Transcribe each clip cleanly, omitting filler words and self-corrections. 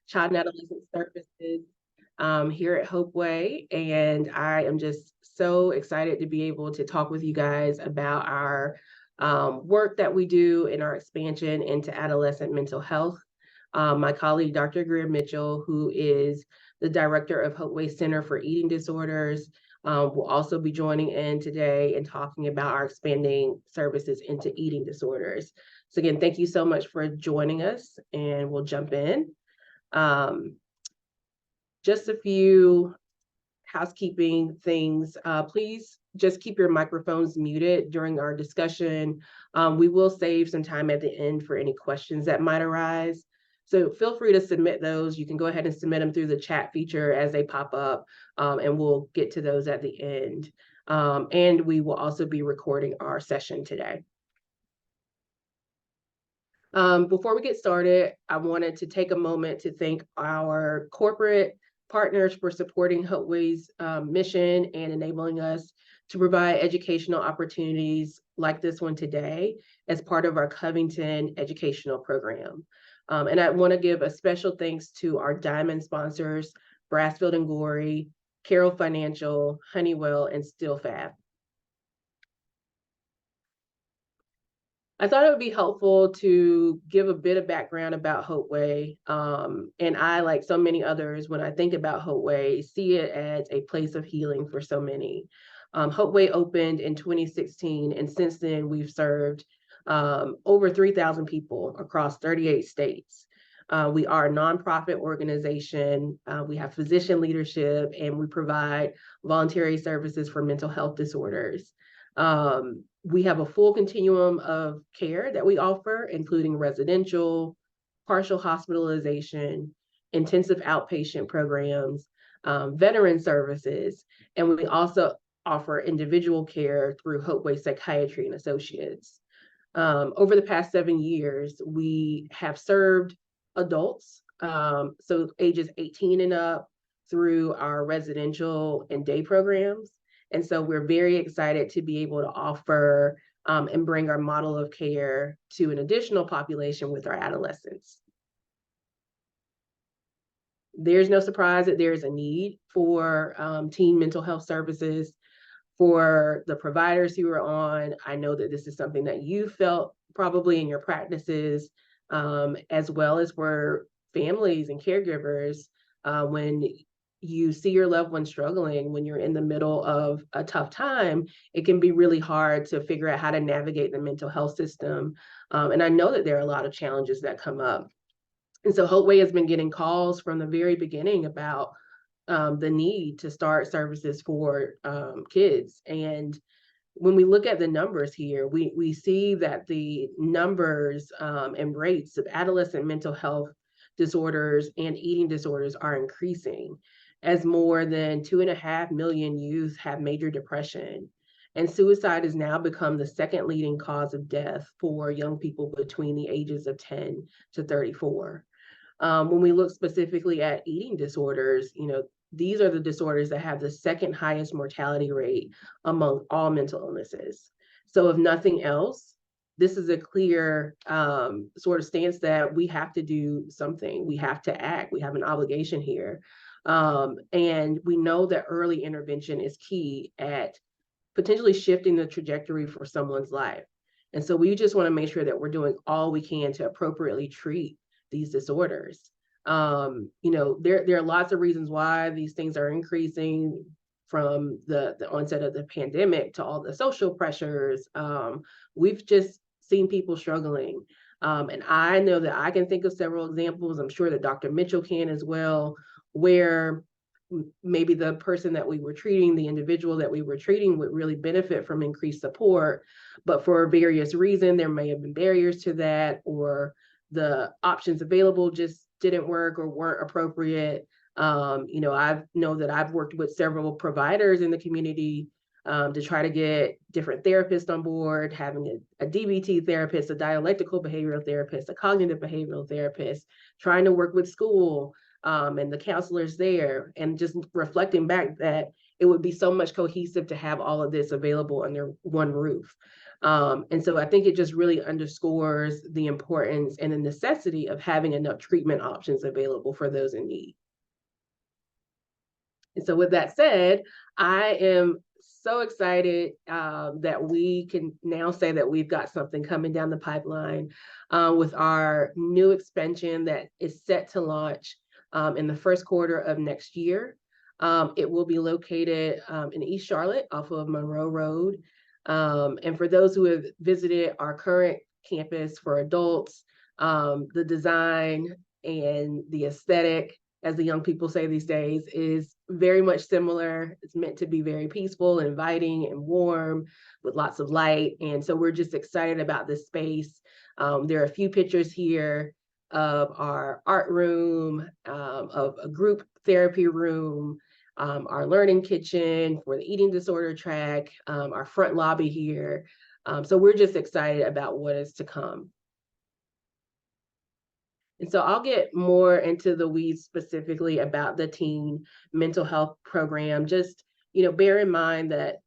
Child and Adolescent Services here at HopeWay, and I am just so excited to be able to talk with you guys about our work that we do in our expansion into adolescent mental health. My colleague, Dr. Greer Mitchell, who is the director of HopeWay Center for Eating Disorders, will also be joining in today and talking about our expanding services into eating disorders. So again, thank you so much for joining us, and we'll jump in. Just a few housekeeping things. Please just keep your microphones muted during our discussion. We will save some time at the end for any questions that might arise. So feel free to submit those. You can go ahead and submit them through the chat feature as they pop up, and we'll get to those at the end. And we will also be recording our session today. Before we get started, I wanted to take a moment to thank our corporate partners for supporting HopeWay's mission and enabling us to provide educational opportunities like this one today as part of our Covington educational program. And I want to give a special thanks to our diamond sponsors, Brassfield and Gorey, Carroll Financial, Honeywell, and StillFab. I thought it would be helpful to give a bit of background about HopeWay. And I, like so many others, when I think about HopeWay, see it as a place of healing for so many. HopeWay opened in 2016, and since then we've served over 3,000 people across 38 states. We are a nonprofit organization. We have physician leadership, and we provide voluntary services for mental health disorders. We have a full continuum of care that we offer, including residential, partial hospitalization, intensive outpatient programs, veteran services, and we also offer individual care through HopeWay Psychiatry and Associates. Over the past 7 years, we have served adults, so ages 18 and up, through our residential and day programs. And so we're very excited to be able to offer and bring our model of care to an additional population with our adolescents. There's no surprise that there's a need for teen mental health services. For the providers who are on, I know that this is something that you felt probably in your practices, as well as for families and caregivers. When you see your loved one struggling, when you're in the middle of a tough time, it can be really hard to figure out how to navigate the mental health system. And I know that there are a lot of challenges that come up. And so HopeWay has been getting calls from the very beginning about the need to start services for kids. And when we look at the numbers here, we see that the numbers and rates of adolescent mental health disorders and eating disorders are increasing, as more than 2.5 million youth have major depression. And suicide has now become the second leading cause of death for young people between the ages of 10 to 34. When we look specifically at eating disorders, these are the disorders that have the second highest mortality rate among all mental illnesses. So if nothing else, this is a clear sort of stance that we have to do something. We have to act. We have an obligation here. And we know that early intervention is key at potentially shifting the trajectory for someone's life. And so we just want to make sure that we're doing all we can to appropriately treat these disorders. There are lots of reasons why these things are increasing, from the onset of the pandemic to all the social pressures. We've just seen people struggling. And I know that I can think of several examples. I'm sure that Dr. Mitchell can as well, where maybe the person that we were treating, the individual that we were treating, would really benefit from increased support. But for various reasons, there may have been barriers to that, or the options available just didn't work or weren't appropriate. I know that I've worked with several providers in the community to try to get different therapists on board, having a DBT therapist, a dialectical behavioral therapist, a cognitive behavioral therapist, trying to work with school and the counselors there, and just reflecting back that it would be so much cohesive to have all of this available under one roof. And so I think it just really underscores the importance and the necessity of having enough treatment options available for those in need. And so with that said, I am so excited that we can now say that we've got something coming down the pipeline with our new expansion that is set to launch in the first quarter of next year. It will be located in East Charlotte off of Monroe Road. And for those who have visited our current campus for adults, the design and the aesthetic, as the young people say these days, is very much similar. It's meant to be very peaceful and inviting and warm with lots of light. And so we're just excited about this space. There are a few pictures here of our art room, of a group therapy room, our learning kitchen for the eating disorder track, our front lobby here. So we're just excited about what is to come. And so I'll get more into the weeds specifically about the teen mental health program. Just, bear in mind that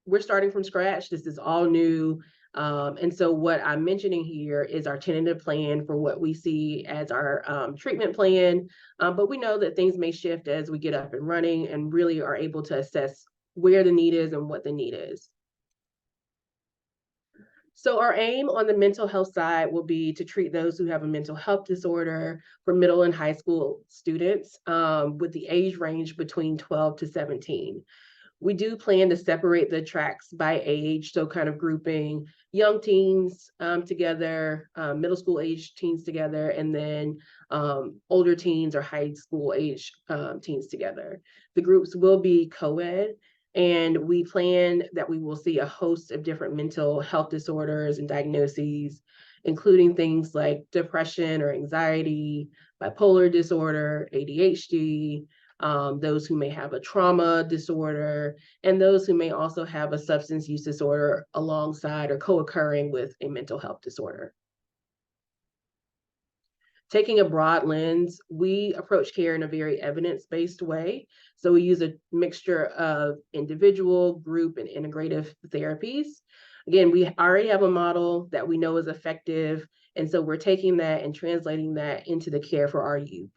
we're starting from scratch. This is all new. And so what I'm mentioning here is our tentative plan for what we see as our treatment plan. But we know that things may shift as we get up and running and really are able to assess where the need is and what the need is. So our aim on the mental health side will be to treat those who have a mental health disorder for middle and high school students with the age range between 12 to 17. We do plan to separate the tracks by age, so kind of grouping young teens together, middle school age teens together, and then older teens or high school age teens together. The groups will be co-ed, and we plan that we will see a host of different mental health disorders and diagnoses, including things like depression or anxiety, bipolar disorder, ADHD, those who may have a trauma disorder, and those who may also have a substance use disorder alongside or co-occurring with a mental health disorder. Taking a broad lens, we approach care in a very evidence-based way. So we use a mixture of individual, group, and integrative therapies. Again, we already have a model that we know is effective, and so we're taking that and translating that into the care for our youth.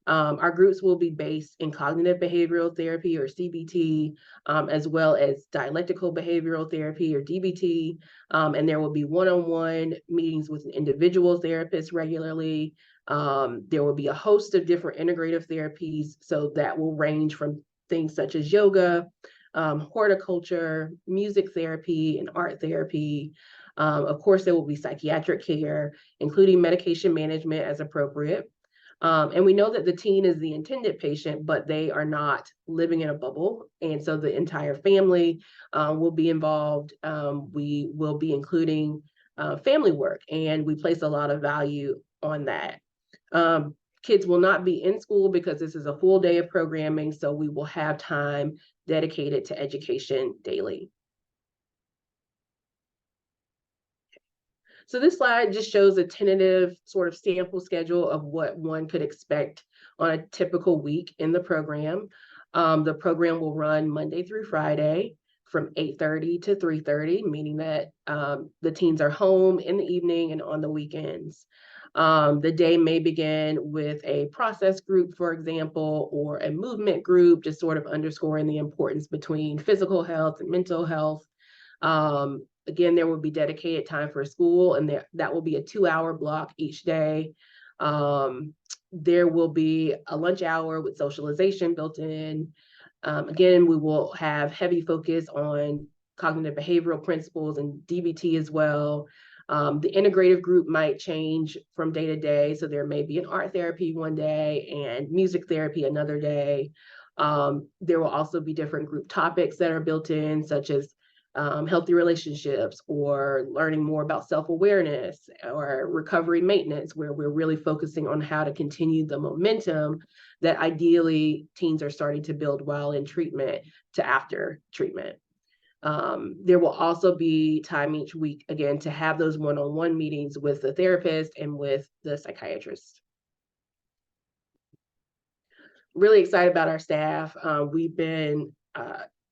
Our groups will be based in cognitive behavioral therapy or CBT, as well as dialectical behavioral therapy or DBT. And there will be one-on-one meetings with an individual therapist regularly. There will be a host of different integrative therapies. So that will range from things such as yoga, horticulture, music therapy, and art therapy. Of course, there will be psychiatric care, including medication management as appropriate. And we know that the teen is the intended patient, but they are not living in a bubble. And so the entire family will be involved. We will be including family work, and we place a lot of value on that. Kids will not be in school because this is a full day of programming, so we will have time dedicated to education daily. So this slide just shows a tentative sort of sample schedule of what one could expect on a typical week in the program. The program will run Monday through Friday from 8:30 to 3:30, meaning that the teens are home in the evening and on the weekends. The day may begin with a process group, for example, or a movement group, just sort of underscoring the importance between physical health and mental health. Again, there will be dedicated time for school, and that will be a 2-hour block each day. There will be a lunch hour with socialization built in. Again, we will have heavy focus on cognitive behavioral principles and DBT as well. The integrative group might change from day to day. So there may be an art therapy one day and music therapy another day. There will also be different group topics that are built in, such as healthy relationships, or learning more about self-awareness, or recovery maintenance, where we're really focusing on how to continue the momentum that ideally teens are starting to build while in treatment to after treatment. There will also be time each week, again, to have those one-on-one meetings with the therapist and with the psychiatrist. Really excited about our staff. We've been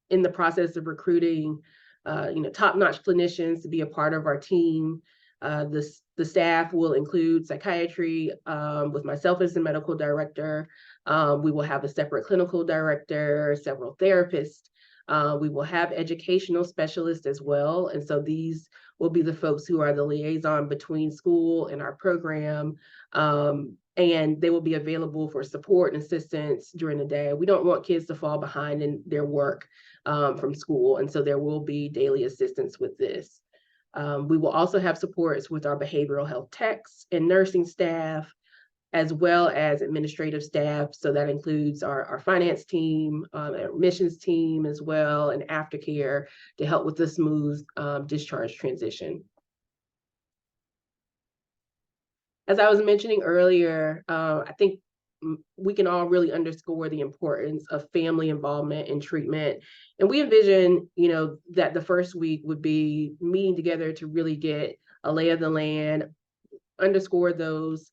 in the process of recruiting, top-notch clinicians to be a part of our team. The staff will include psychiatry with myself as the medical director. We will have a separate clinical director, several therapists. We will have educational specialists as well. And so these will be the folks who are the liaison between school and our program. And they will be available for support and assistance during the day. We don't want kids to fall behind in their work from school. And so there will be daily assistance with this. We will also have supports with our behavioral health techs and nursing staff, as well as administrative staff. So that includes our finance team, our admissions team as well, and aftercare to help with the smooth discharge transition. As I was mentioning earlier, I think we can all really underscore the importance of family involvement in treatment. And we envision, that the first week would be meeting together to really get a lay of the land, underscore those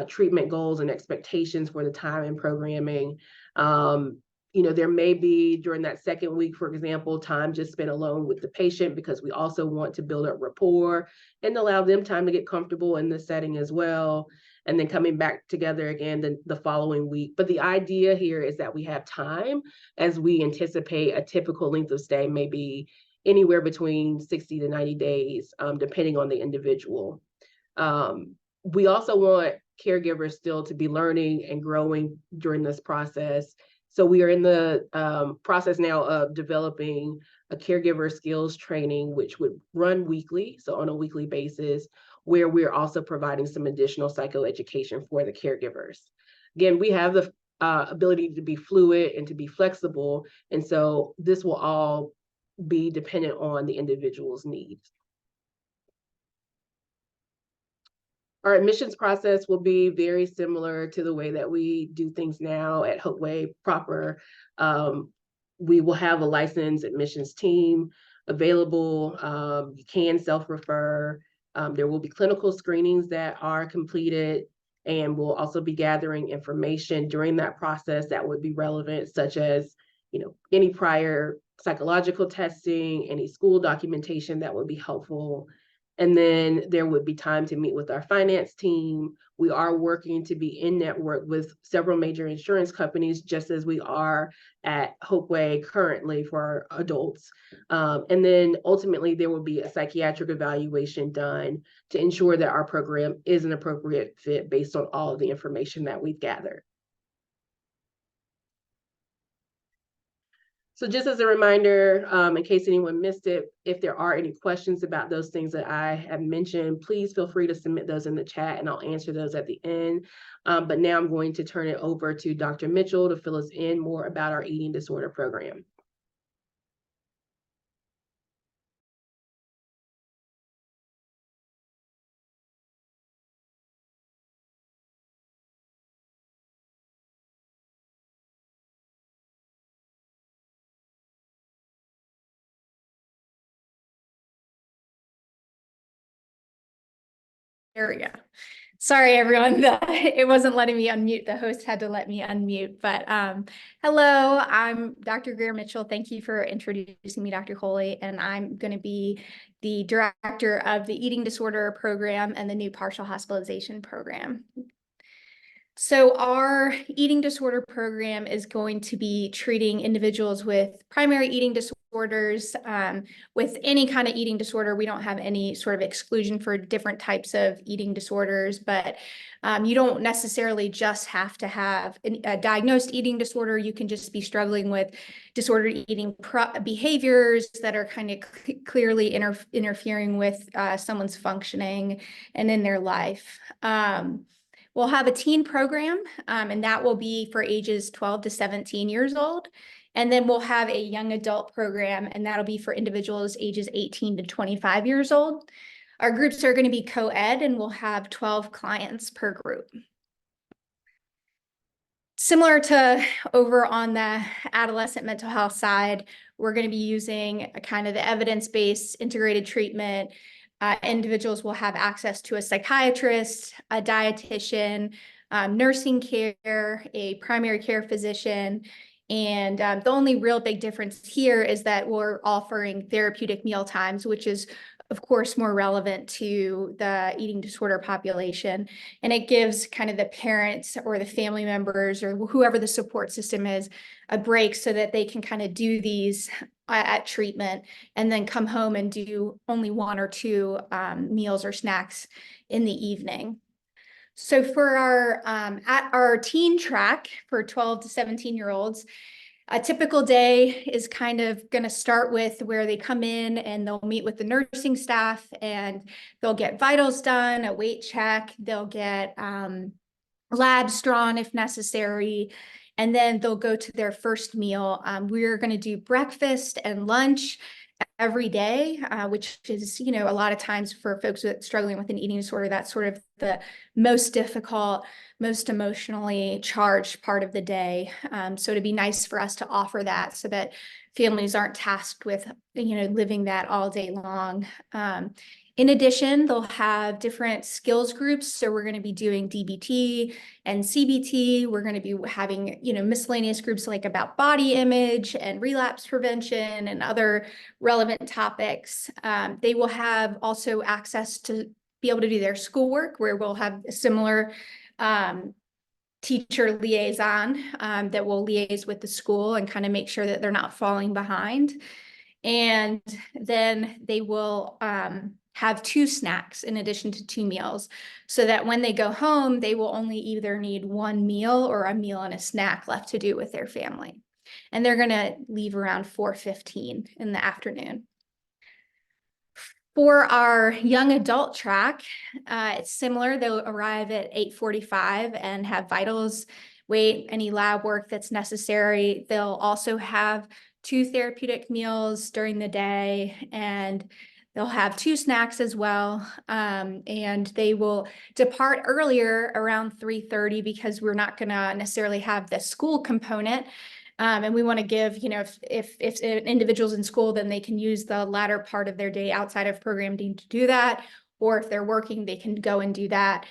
treatment goals and expectations for the time and programming. There may be during that second week, for example, time just spent alone with the patient, because we also want to build up rapport and allow them time to get comfortable in the setting as well. And then coming back together again the following week. But the idea here is that we have time, as we anticipate a typical length of stay, maybe anywhere between 60 to 90 days, depending on the individual. We also want caregivers still to be learning and growing during this process. So we are in the process now of developing a caregiver skills training, which would run weekly, so on a weekly basis, where we're also providing some additional psychoeducation for the caregivers. Again, we have the ability to be fluid and to be flexible, and so this will all be dependent on the individual's needs. Our admissions process will be very similar to the way that we do things now at HopeWay proper. We will have a licensed admissions team available. You can self-refer. There will be clinical screenings that are completed, and we'll also be gathering information during that process that would be relevant, such as, any prior psychological testing, any school documentation that would be helpful. And then there would be time to meet with our finance team. We are working to be in network with several major insurance companies, just as we are at HopeWay currently for our adults. And then ultimately there will be a psychiatric evaluation done to ensure that our program is an appropriate fit based on all of the information that we've gathered. So just as a reminder, in case anyone missed it, if there are any questions about those things that I have mentioned, please feel free to submit those in the chat and I'll answer those at the end. But now I'm going to turn it over to Dr. Mitchell to fill us in more about our eating disorder program. There we go. Sorry, everyone. It wasn't letting me unmute. The host had to let me unmute. But hello, I'm Dr. Greer Mitchell. Thank you for introducing me, Dr. Holy. And I'm going to be the director of the eating disorder program and the new partial hospitalization program. So our eating disorder program is going to be treating individuals with primary eating disorders. With any kind of eating disorder, we don't have any sort of exclusion for different types of eating disorders, but you don't necessarily just have to have a diagnosed eating disorder. You can just be struggling with disordered eating behaviors that are kind of clearly interfering with someone's functioning and in their life. We'll have a teen program, and that will be for ages 12 to 17 years old. And then we'll have a young adult program, and that'll be for individuals ages 18 to 25 years old. Our groups are going to be co-ed, and we'll have 12 clients per group. Similar to over on the adolescent mental health side, we're going to be using a kind of the evidence-based integrated treatment. Individuals will have access to a psychiatrist, a dietitian, nursing care, a primary care physician, And the only real big difference here is that we're offering therapeutic meal times, which is, of course, more relevant to the eating disorder population. And it gives kind of the parents or the family members or whoever the support system is a break so that they can kind of do these at treatment and then come home and do only 1 or 2 meals or snacks in the evening. So for our at our teen track for 12 to 17-year-olds, a typical day is kind of going to start with where they come in and they'll meet with the nursing staff and they'll get vitals done, a weight check, they'll get labs drawn if necessary, and then they'll go to their first meal. We're going to do breakfast and lunch every day, which is, you know, a lot of times for folks that struggling with an eating disorder, that's sort of the most difficult, most emotionally charged part of the day. So it'd be nice for us to offer that so that families aren't tasked with, you know, living that all day long. In addition, they'll have different skills groups. So we're going to be doing DBT and CBT. We're going to be having, you know, miscellaneous groups like about body image and relapse prevention and other relevant topics. They will have also access to be able to do their schoolwork, where we'll have a similar teacher liaison that will liaise with the school and kind of make sure that they're not falling behind. And then they will have 2 snacks in addition to 2 meals, so that when they go home, they will only either need 1 meal or a meal and a snack left to do with their family. And they're going to leave around 4:15 in the afternoon. For our young adult track, it's similar. They'll arrive at 8:45 and have vitals, weight, any lab work that's necessary. They'll also have 2 therapeutic meals during the day, and they'll have 2 snacks as well. And they will depart earlier around 3:30 because we're not going to necessarily have the school component. And we want to give, you know, if an individual's in school, then they can use the latter part of their day outside of programming to do that. Or if they're working, they can go and do that.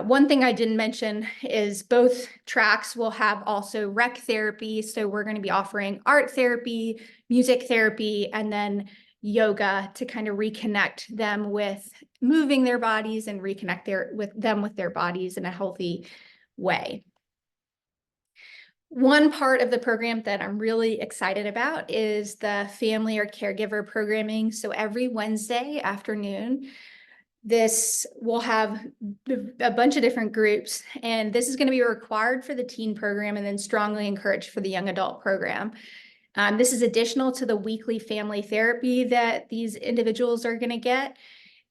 One thing I didn't mention is both tracks will have also rec therapy. So we're going to be offering art therapy, music therapy, and then yoga to kind of reconnect them with moving their bodies and reconnect with their bodies in a healthy way. One part of the program that I'm really excited about is the family or caregiver programming. So every Wednesday afternoon, this will have a bunch of different groups, and this is going to be required for the teen program and then strongly encouraged for the young adult program. This is additional to the weekly family therapy that these individuals are going to get.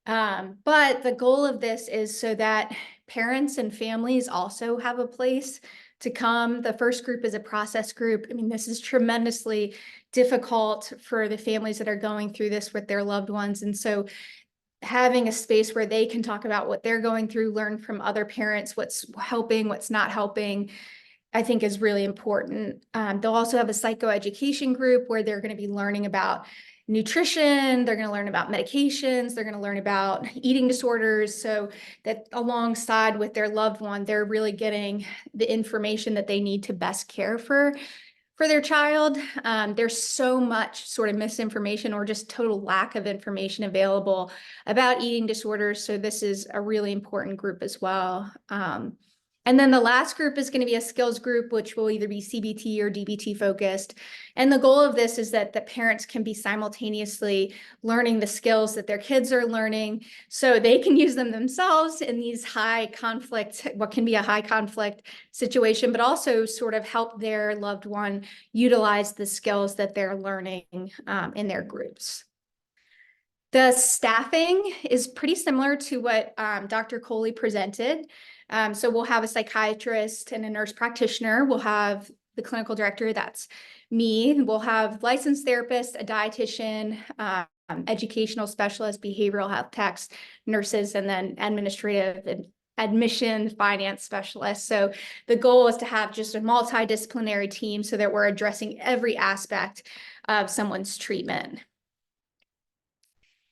But the goal of this is so that parents and families also have a place to come. The first group is a process group. I mean, this is tremendously difficult for the families that are going through this with their loved ones. And so having a space where they can talk about what they're going through, learn from other parents, what's helping, what's not helping, I think is really important. They'll also have a psychoeducation group where they're going to be learning about nutrition, they're going to learn about medications, they're going to learn about eating disorders, so that alongside with their loved one, they're really getting the information that they need to best care for their child. There's so much sort of misinformation or just total lack of information available about eating disorders, so this is a really important group as well. And then the last group is going to be a skills group, which will either be CBT or DBT focused. And the goal of this is that the parents can be simultaneously learning the skills that their kids are learning so they can use them themselves in these high conflict, what can be a high conflict situation, but also sort of help their loved one utilize the skills that they're learning in their groups. The staffing is pretty similar to what Dr. Coley presented. So we'll have a psychiatrist and a nurse practitioner. We'll have the clinical director, that's me. We'll have licensed therapists, a dietitian, educational specialist, behavioral health techs, nurses, and then administrative and admission finance specialists. So the goal is to have just a multidisciplinary team so that we're addressing every aspect of someone's treatment.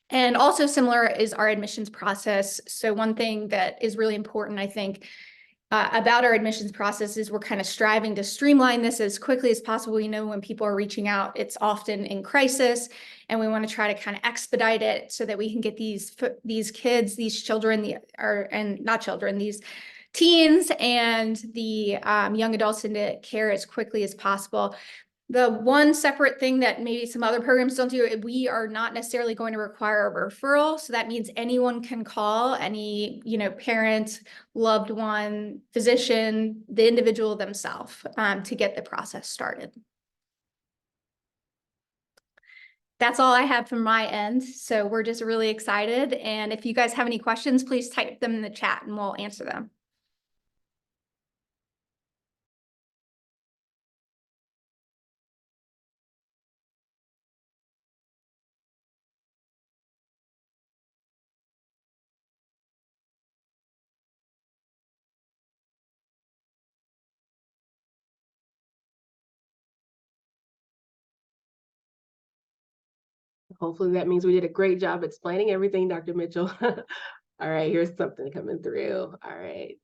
And also similar is our admissions process. So one thing that is really important, I think, about our admissions processes. We're kind of striving to streamline this as quickly as possible. We know when people are reaching out, it's often in crisis, and we want to try to kind of expedite it so that we can get these kids, these children, these teens and the young adults into care as quickly as possible. The one separate thing that maybe some other programs don't do, we are not necessarily going to require a referral. So that means anyone can call, any, parent, loved one, physician, the individual themselves, to get the process started. That's all I have from my end. So we're just really excited. And if you guys have any questions, please type them in the chat and we'll answer them. Hopefully that means we did a great job explaining everything, Dr. Mitchell. All right, here's something coming through. All right.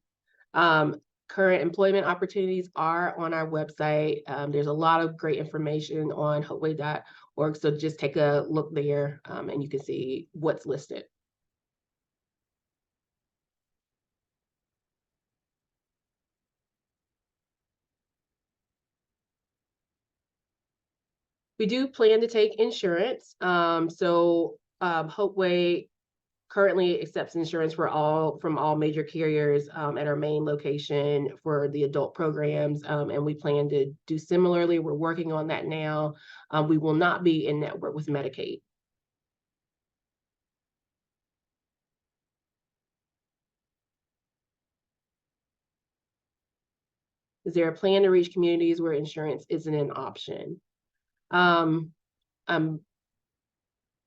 Current employment opportunities are on our website. There's a lot of great information on HopeWay.org. So just take a look there and you can see what's listed. We do plan to take insurance. HopeWay currently accepts insurance from all major carriers at our main location for the adult programs, and we plan to do similarly. We're working on that now. We will not be in network with Medicaid. Is there a plan to reach communities where insurance isn't an option? I'm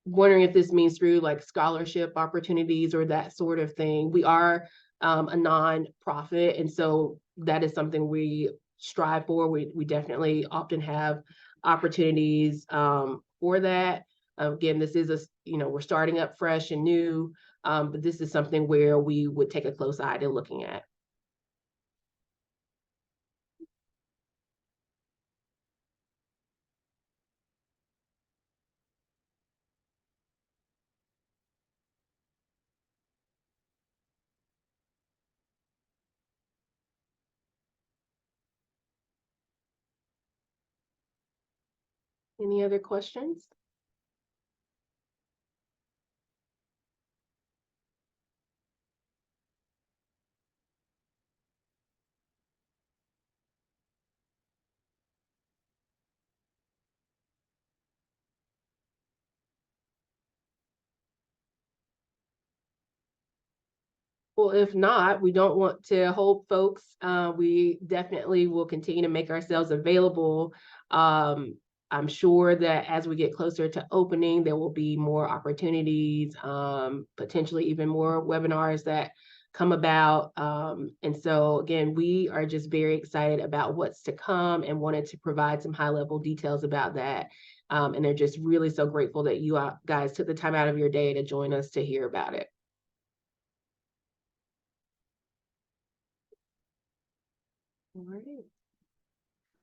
wondering if this means through like scholarship opportunities or that sort of thing. We are a non-profit, and so that is something we strive for. We definitely often have opportunities for that. Again, this is we're starting up fresh and new, but this is something where we would take a close eye to looking at. Any other questions? Well, if not, we don't want to hold folks. We definitely will continue to make ourselves available. I'm sure that as we get closer to opening, there will be more opportunities, potentially even more webinars that come about. And so again, we are just very excited about what's to come and wanted to provide some high-level details about that. And they're just really so grateful that you guys took the time out of your day to join us to hear about it. All right.